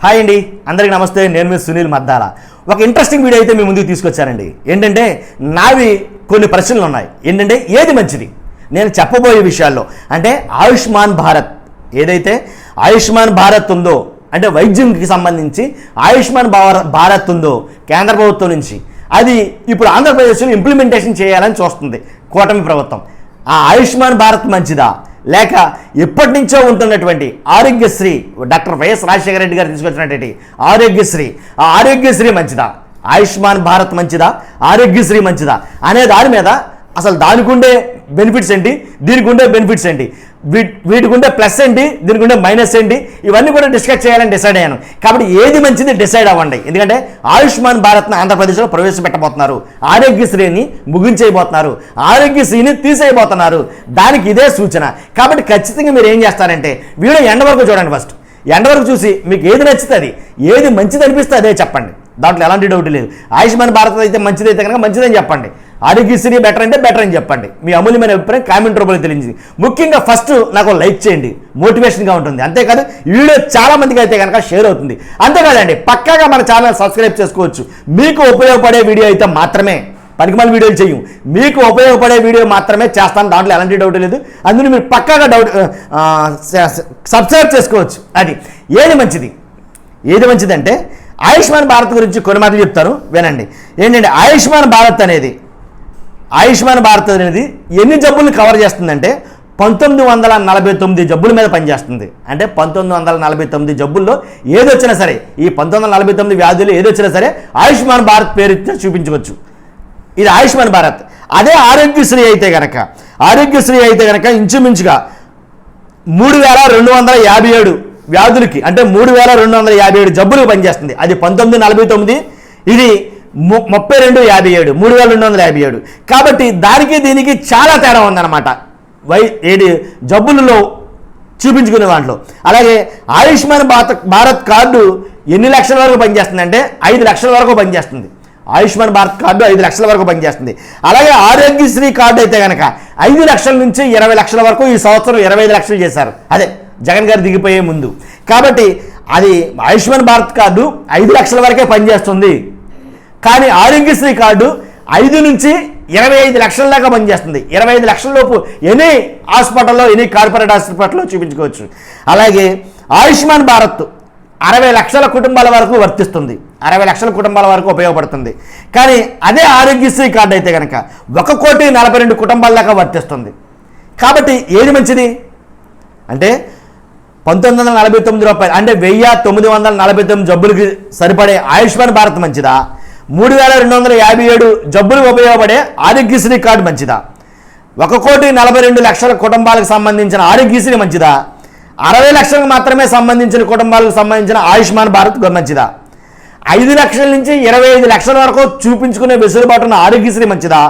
Hi అండి, అందరికీ నమస్తే. నేను మీ సునీల్ మద్దాల. ఒక ఇంట్రెస్టింగ్ వీడియో అయితే మీ ముందుకు తీసుకొచ్చానండి. ఏంటంటే నావి కొన్ని ప్రశ్నలు ఉన్నాయి. ఏంటంటే ఏది మంచిది నేను చెప్పబోయే విషయాల్లో, అంటే ఆయుష్మాన్ భారత్ ఏదైతే ఆయుష్మాన్ భారత్ ఉందో, అంటే వైద్యంకి సంబంధించి ఆయుష్మాన్ భారత్ ఉందో కేంద్ర ప్రభుత్వం నుంచి, అది ఇప్పుడు ఆంధ్రప్రదేశ్లో ఇంప్లిమెంటేషన్ చేయాలని చూస్తుంది కూటమి ప్రభుత్వం. ఆ ఆయుష్మాన్ భారత్ మంచిదా, లేక ఎప్పటి నుంచో ఉంటున్నటువంటి ఆరోగ్యశ్రీ, డాక్టర్ వైఎస్ రాజశేఖర రెడ్డి గారు తీసుకొచ్చినటువంటి ఆరోగ్యశ్రీ, ఆ ఆరోగ్యశ్రీ మంచిదా, ఆయుష్మాన్ భారత్ మంచిదా, ఆరోగ్యశ్రీ మంచిదా అనే దాని మీద అసలు దానికి ఉండే బెనిఫిట్స్ ఏంటి, దీనికి ఉండే బెనిఫిట్స్ ఏంటి, వీటికి ఉండే ప్లస్ ఏంటి, దీనికి ఉండే మైనస్ ఏంటి, ఇవన్నీ కూడా డిస్కస్ చేయాలని డిసైడ్ అయ్యాను. కాబట్టి ఏది మంచిది డిసైడ్ అవ్వండి. ఎందుకంటే ఆయుష్మాన్ భారత్ని ఆంధ్రప్రదేశ్లో ప్రవేశపెట్టబోతున్నారు, ఆరోగ్యశ్రీని ముగించేయబోతున్నారు, ఆరోగ్యశ్రీని తీసేయబోతున్నారు. దానికి ఇదే సూచన. కాబట్టి ఖచ్చితంగా మీరు ఏం చేస్తారంటే వీడియో ఎండ వరకు చూడండి. ఫస్ట్ ఎండ వరకు చూసి మీకు ఏది నచ్చుతుంది, ఏది మంచిది అనిపిస్తే అదే చెప్పండి. దాంట్లో ఎలాంటి డౌట్ లేదు. ఆయుష్మాన్ భారత్ అయితే మంచిదైతే కనుక మంచిదని చెప్పండి, ఆరోగ్యశ్రీ బెటర్ అంటే బెటర్ అని చెప్పండి. మీ అమూల్యమైన అభిప్రాయం కామెంట్ రూపంలో తెలియజేయండి. ముఖ్యంగా ఫస్ట్ నాకు లైక్ చేయండి, మోటివేషన్గా ఉంటుంది. అంతేకాదు ఈ వీడియో చాలా మందికి అయితే కనుక షేర్ అవుతుంది. అంతేకాదండి పక్కాగా మన ఛానల్ సబ్స్క్రైబ్ చేసుకోవచ్చు. మీకు ఉపయోగపడే వీడియో అయితే మాత్రమే, పనికిమాల వీడియోలు చేయము, మీకు ఉపయోగపడే వీడియో మాత్రమే చేస్తాను. దాంట్లో ఎలాంటి డౌట్ లేదు. అందులో మీరు పక్కాగా సబ్స్క్రైబ్ చేసుకోవచ్చు. అది ఏది మంచిది అంటే ఆయుష్మాన్ భారత్ గురించి కొన్ని మాటలు చెప్తారు, వినండి. ఏంటంటే ఆయుష్మాన్ భారత్ అనేది ఎన్ని జబ్బులు కవర్ చేస్తుందంటే 1949 జబ్బుల మీద పనిచేస్తుంది. అంటే 1949 జబ్బుల్లో ఏదొచ్చినా సరే, ఈ 1949 వ్యాధులు ఏదొచ్చినా సరే ఆయుష్మాన్ భారత్ పేరు చూపించవచ్చు. ఇది ఆయుష్మాన్ భారత్. అదే ఆరోగ్యశ్రీ అయితే కనుక ఇంచుమించుగా 3257 వ్యాధులకి, అంటే 3257 జబ్బులకు పనిచేస్తుంది. అది 1949, ఇది 3257, 3257. కాబట్టి దానికి దీనికి చాలా తేడా ఉందన్నమాట జబ్బులలో చూపించుకునే దాంట్లో. అలాగే ఆయుష్మాన్ భారత్ కార్డు ఎన్ని లక్షల వరకు పనిచేస్తుంది అంటే 5 లక్షల వరకు పనిచేస్తుంది. ఆయుష్మాన్ భారత్ కార్డు 5 లక్షల వరకు పనిచేస్తుంది. అలాగే ఆరోగ్యశ్రీ కార్డు అయితే కనుక 5 లక్షల నుంచి 20 లక్షల వరకు ఈ సంవత్సరం 25 లక్షలు చేశారు. అదే జగన్ గారు దిగిపోయే ముందు. కాబట్టి అది ఆయుష్మాన్ భారత్ కార్డు 5 లక్షల వరకే పనిచేస్తుంది. కానీ ఆరోగ్యశ్రీ కార్డు 5 నుంచి 25 లక్షల దాకా పనిచేస్తుంది. 25 లక్షల లోపు ఎనీ హాస్పిటల్లో, ఎనీ కార్పొరేట్ హాస్పిటల్లో చూపించుకోవచ్చు. అలాగే ఆయుష్మాన్ భారత్ 60 లక్షల కుటుంబాల వరకు వర్తిస్తుంది, 60 లక్షల కుటుంబాల వరకు ఉపయోగపడుతుంది. కానీ అదే ఆరోగ్యశ్రీ కార్డు అయితే కనుక 1,42 కుటుంబాల దాకా వర్తిస్తుంది. కాబట్టి ఏది మంచిది అంటే 1949 రూపాయలు, అంటే 1949 జబ్బులకి సరిపడే ఆయుష్మాన్ భారత్ మంచిదా, 3257 జబ్బులకు ఉపయోగపడే ఆరోగ్యశ్రీ కార్డు మంచిదా, 1,42 కుటుంబాలకు సంబంధించిన ఆరోగ్యశ్రీ మంచిదా, 60 లక్షలకు మాత్రమే సంబంధించిన కుటుంబాలకు సంబంధించిన ఆయుష్మాన్ భారత్ మంచిదా, 5 లక్షల నుంచి 25 లక్షల వరకు చూపించుకునే వెసులుబాటు ఉన్న ఆరోగ్యశ్రీ మంచిదా,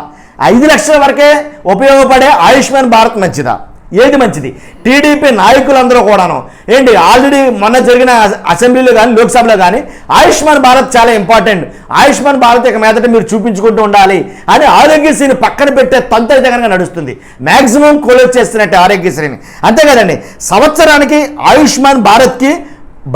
5 లక్షల వరకే ఉపయోగపడే ఆయుష్మాన్ భారత్ మంచిదా? ఏది మంచిది? టీడీపీ నాయకులందరూ కూడాను ఏంటి ఆల్రెడీ మొన్న జరిగిన అసెంబ్లీలో కానీ లోక్సభలో కానీ ఆయుష్మాన్ భారత్ చాలా ఇంపార్టెంట్, ఆయుష్మాన్ భారత్ ఇక మీదట మీరు చూపించుకుంటూ ఉండాలి అని ఆరోగ్యశ్రీని పక్కన పెట్టే తంత్ర దగ్గరగా నడుస్తుంది. మ్యాక్సిమం క్లోజ్ చేస్తున్నట్టు ఆరోగ్యశ్రీని. అంతే కదండి, సంవత్సరానికి ఆయుష్మాన్ భారత్కి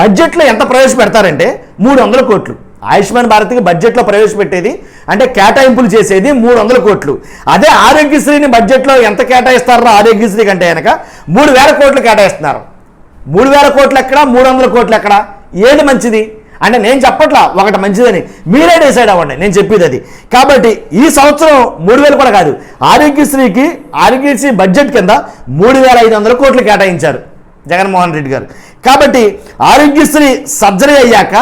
బడ్జెట్లో ఎంత ప్రవేశపెడతారంటే 300 కోట్లు. ఆయుష్మాన్ భారత్కి బడ్జెట్లో ప్రవేశపెట్టేది, అంటే కేటాయింపులు చేసేది 300 కోట్లు. అదే ఆరోగ్యశ్రీని బడ్జెట్లో ఎంత కేటాయిస్తారో ఆరోగ్యశ్రీ కంటే కనుక 3000 కోట్లు కేటాయిస్తున్నారు. 3000 కోట్లు ఎక్కడ, 300 కోట్లు ఎక్కడ? ఏది మంచిది అంటే నేను చెప్పట్లా ఒకటి మంచిదని, మీరే డిసైడ్ అవ్వండి. నేను చెప్పేది అది. కాబట్టి ఈ సంవత్సరం 3000 కూడా కాదు, ఆరోగ్యశ్రీ బడ్జెట్ కింద 3500 కోట్లు కేటాయించారు జగన్మోహన్ రెడ్డి గారు. కాబట్టి ఆరోగ్యశ్రీ సర్జరీ అయ్యాక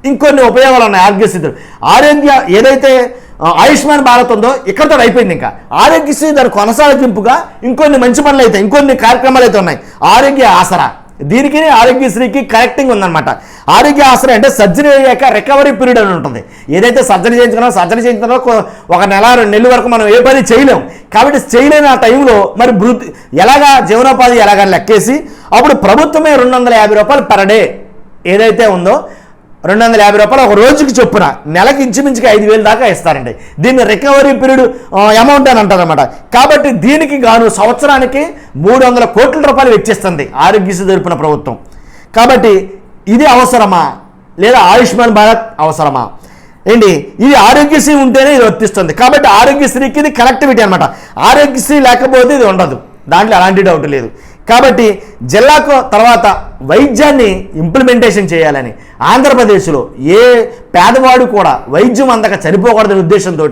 ఇంకొన్ని ఉపయోగాలు ఉన్నాయి. ఏదైతే ఆయుష్మాన్ భారత్ ఉందో ఇక్కడతో అయిపోయింది. ఇంకా ఆరోగ్యశ్రీ దాని కొనసాగింపుగా ఇంకొన్ని మంచి పనులు అయితే, ఇంకొన్ని కార్యక్రమాలు అయితే ఉన్నాయి. ఆరోగ్య ఆసరా, దీనికి ఆరోగ్యశ్రీకి కరెక్టింగ్ ఉందన్నమాట. ఆరోగ్య ఆసరా అంటే సర్జరీ అయ్యాక రికవరీ పీరియడ్ అని ఉంటుంది. ఏదైతే సర్జరీ చేయించిన ఒక నెల 2 నెలల వరకు మనం ఏ పని చేయలేం. కాబట్టి చేయలేని ఆ టైంలో మరి ఎలాగా జీవనోపాధి ఎలాగా లెక్కేసి అప్పుడు ప్రభుత్వమే 250 రూపాయలు పర్ డే ఏదైతే ఉందో 250 రూపాయలు ఒక రోజుకి చొప్పున నెలకి ఇంచుమించుగా 5000 దాకా ఇస్తారండి. దీన్ని రికవరీ పీరియడ్ అమౌంట్ అని అంటారు అనమాట. కాబట్టి దీనికి గాను సంవత్సరానికి 300 కోట్ల రూపాయలు వెచ్చిస్తుంది ఆరోగ్యశ్రీ తరపున ప్రభుత్వం. కాబట్టి ఇది అవసరమా? లేదా ఆయుష్మాన్ భారత్ అవసరమా? ఏంటి ఇది ఆరోగ్యశ్రీ ఉంటేనే ఇది వర్తిస్తుంది. కాబట్టి ఆరోగ్యశ్రీకి ఇది కనెక్టివిటీ అనమాట. ఆరోగ్యశ్రీ లేకపోతే ఇది ఉండదు, దాంట్లో ఎలాంటి డౌట్ లేదు. కాబట్టి జిల్లాకు తర్వాత వైద్యాన్ని ఇంప్లిమెంటేషన్ చేయాలని ఆంధ్రప్రదేశ్లో ఏ పేదవాడు కూడా వైద్యం అందక చనిపోకూడదనే ఉద్దేశంతో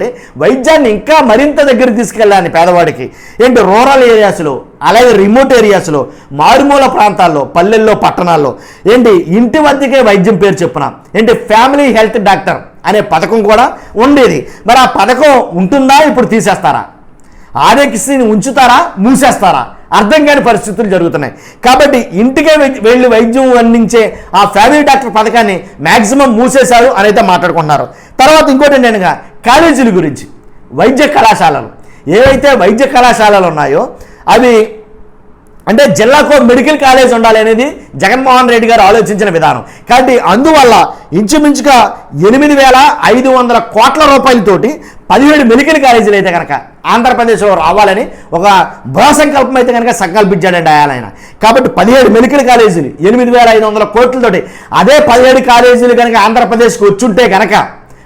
వైద్యాన్ని ఇంకా మరింత దగ్గరికి తీసుకెళ్ళాలని పేదవాడికి ఏంటి రూరల్ ఏరియాస్లో, అలాగే రిమోట్ ఏరియాస్లో, మారుమూల ప్రాంతాల్లో, పల్లెల్లో, పట్టణాల్లో ఏంటి ఇంటి వద్దకే వైద్యం పేరు చెప్పున ఏంటి ఫ్యామిలీ హెల్త్ డాక్టర్ అనే పథకం కూడా ఉండేది. మరి ఆ పథకం ఉంటుందా? ఇప్పుడు తీసేస్తారా? ఆరోగ్యశ్రీని ఉంచుతారా? మూసేస్తారా? అర్థం కాని పరిస్థితులు జరుగుతున్నాయి. కాబట్టి ఇంటికే వెళ్ళి వైద్యం అందించే ఆ ఫ్యామిలీ డాక్టర్ పథకాన్ని మ్యాక్సిమం మూసేశారు అని అయితే మాట్లాడుకుంటున్నారు. తర్వాత ఇంకోటి ఏంటనగా కాలేజీల గురించి, వైద్య కళాశాలలు ఏవైతే వైద్య కళాశాలలు ఉన్నాయో అవి అంటే జిల్లాకు మెడికల్ కాలేజ్ ఉండాలి అనేది జగన్మోహన్ రెడ్డి గారు ఆలోచించిన విధానం. కాబట్టి అందువల్ల ఇంచుమించుగా 8,500 కోట్ల రూపాయలతోటి 17 మెడికల్ కాలేజీలు అయితే కనుక ఆంధ్రప్రదేశ్లో రావాలని ఒక బృహ సంకల్పం అయితే కనుక సంకల్పించాడండి ఆయన. కాబట్టి 17 మెడికల్ కాలేజీలు 8,500 కోట్లతోటి అదే 17 కాలేజీలు కనుక ఆంధ్రప్రదేశ్కి వచ్చుంటే కనుక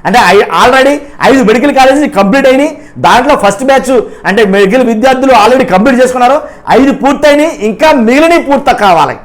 అంటే ఆల్రెడీ 5 మెడికల్ కాలేజీలు కంప్లీట్ అయినాయి. దాంట్లో ఫస్ట్ బ్యాచ్ అంటే మెడికల్ విద్యార్థులు ఆల్రెడీ కంప్లీట్ చేసుకున్నారు, 5 పూర్తయినాయి, ఇంకా మిగిలిన పూర్తి కావాలి.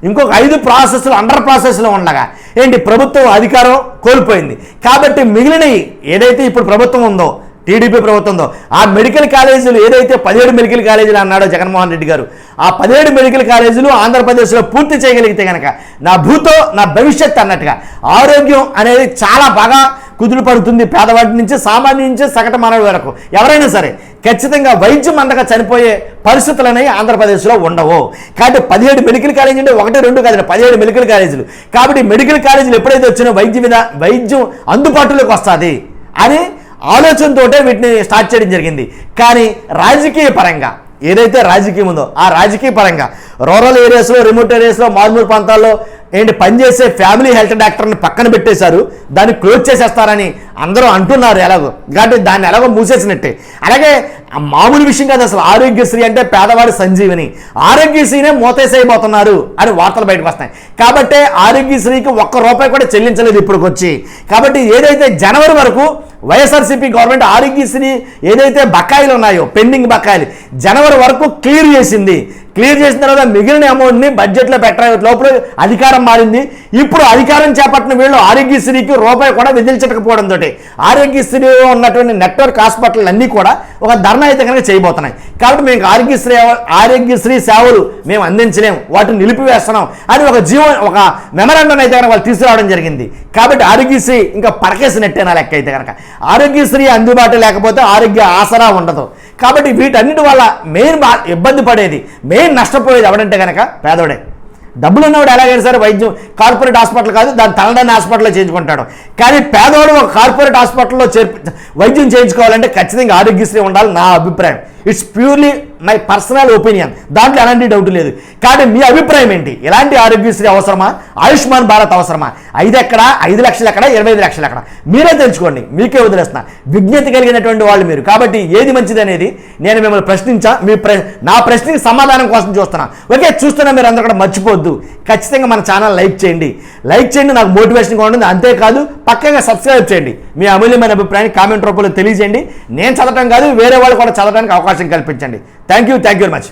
ఇంకొక 5 ప్రాసెస్లు అండర్ ప్రాసెస్లో ఉండగా ఏంటి ప్రభుత్వం అధికారం కోల్పోయింది. కాబట్టి మిగిలినవి ఏదైతే ఇప్పుడు ప్రభుత్వం ఉందో, టీడీపీ ప్రభుత్వం ఉందో, ఆ మెడికల్ కాలేజీలు ఏదైతే 17 మెడికల్ కాలేజీలు అన్నాడో జగన్మోహన్ రెడ్డి గారు, ఆ 17 మెడికల్ కాలేజీలు ఆంధ్రప్రదేశ్లో పూర్తి చేయగలిగితే కనుక నా భూతో నా భవిష్యత్ అన్నట్టుగా ఆరోగ్యం అనేది చాలా బాగా కుదురు పడుతుంది. పేదవాడి నుంచి సామాన్య నుంచి సగటు మానవుడి వరకు ఎవరైనా సరే ఖచ్చితంగా వైద్యం అందక చనిపోయే పరిస్థితులు అనేవి ఆంధ్రప్రదేశ్లో ఉండవు. కాబట్టి 17 మెడికల్ కాలేజీ అంటే 1, 2 కాదు 17 మెడికల్ కాలేజీలు. కాబట్టి మెడికల్ కాలేజీలు ఎప్పుడైతే వచ్చినా వైద్యం అందుబాటులోకి వస్తుంది అని ఆలోచనతోటే వీటిని స్టార్ట్ చేయడం జరిగింది. కానీ రాజకీయ పరంగా ఏదైతే రాజకీయం ఉందో ఆ రాజకీయ పరంగా రూరల్ ఏరియాస్లో, రిమోట్ ఏరియాస్లో, మారుమూల ప్రాంతాల్లో ఏంటి పనిచేసే ఫ్యామిలీ హెల్త్ డాక్టర్ని పక్కన పెట్టేశారు, దాన్ని క్లోజ్ చేసేస్తారని అందరూ అంటున్నారు. ఎలాగో కాబట్టి దాన్ని ఎలాగో మూసేసినట్టే. అలాగే మామూలు విషయం కాదు అసలు ఆరోగ్యశ్రీ అంటే పేదవాడి సంజీవని, ఆరోగ్యశ్రీనే మూతేసేయబోతున్నారు అని వార్తలు బయటకు వస్తాయి. కాబట్టి ఆరోగ్యశ్రీకి ₹1 కూడా చెల్లించలేదు ఇప్పటికొచ్చి. కాబట్టి ఏదైతే జనవరి వరకు వైఎస్ఆర్సీపీ గవర్నమెంట్ ఆరోగ్యశ్రీ ఏదైతే బకాయిలు ఉన్నాయో పెండింగ్ బకాయిలు జనవరి వరకు క్లియర్ చేసింది. క్లియర్ చేసిన తర్వాత మిగిలిన అమౌంట్ని బడ్జెట్లో పెట్టడం లోపల అధికారం మారింది. ఇప్పుడు అధికారం చేపట్టిన వీళ్ళు ఆరోగ్యశ్రీకి ₹1 కూడా విధించకపోవడంతో ఆరోగ్యశ్రీలో ఉన్నటువంటి నెట్వర్క్ హాస్పిటల్ అన్నీ కూడా ఒక ధర్నా అయితే కనుక చేయబోతున్నాయి. కాబట్టి మేము ఆరోగ్యశ్రీ సేవలు మేము అందించలేము, వాటిని నిలిపివేస్తున్నాం అని ఒక మెమరాండం అయితే కనుక వాళ్ళు తీసుకురావడం జరిగింది. కాబట్టి ఆరోగ్యశ్రీ ఇంకా పడకేసినట్టేనా లెక్క అయితే కనుక. ఆరోగ్యశ్రీ అందుబాటు లేకపోతే ఆరోగ్య ఆసరా ఉండదు. కాబట్టి వీటన్నిటి వల్ల మెయిన్ ఇబ్బంది పడేది, మెయిన్ నష్టపోయేది ఎవడంటే కనుక పేదోడే. డబ్బులు ఉన్నవాడు ఎలాగైనా సరే వైద్యం కార్పొరేట్ హాస్పిటల్ కాదు దాని తలడాన్ని హాస్పిటల్లో చేయించుకుంటాడు. కానీ పేదవాడు ఒక కార్పొరేట్ హాస్పిటల్లో వైద్యం చేయించుకోవాలంటే ఖచ్చితంగా ఆరోగ్యశ్రీ ఉండాలి నా అభిప్రాయం. It's purely my personal opinion, దాంట్లో ఎలాంటి డౌట్ లేదు. కానీ మీ అభిప్రాయం ఏంటి? ఎలాంటి ఆరోగ్యశ్రీ అవసరమా? ఆయుష్మాన్ భారత్ అవసరమా? 5 ఎక్కడ, 5 లక్షలు ఎక్కడ, 25 లక్షలు ఎక్కడ? మీరే తెలుసుకోండి, మీకే వదిలేస్తున్నా. విజ్ఞత కలిగినటువంటి వాళ్ళు మీరు. కాబట్టి ఏది మంచిది అనేది నేను మిమ్మల్ని ప్రశ్నించా. నా ప్రశ్నకి సమాధానం కోసం చూస్తున్నా. ఓకే, చూస్తున్నా మీరు అందరూ కూడా మర్చిపోవద్దు, ఖచ్చితంగా మన ఛానల్ లైక్ చేయండి. నాకు మోటివేషన్గా ఉంటుంది. అంతేకాదు పక్కగా సబ్స్క్రైబ్ చేయండి. మీ అమూల్యమైన అభిప్రాయాన్ని కామెంట్ రూపంలో తెలియజేయండి. నేను చదవటం కాదు, వేరే వాళ్ళు కూడా చదవడానికి అవకాశం కల్పించండి. Thank you very much.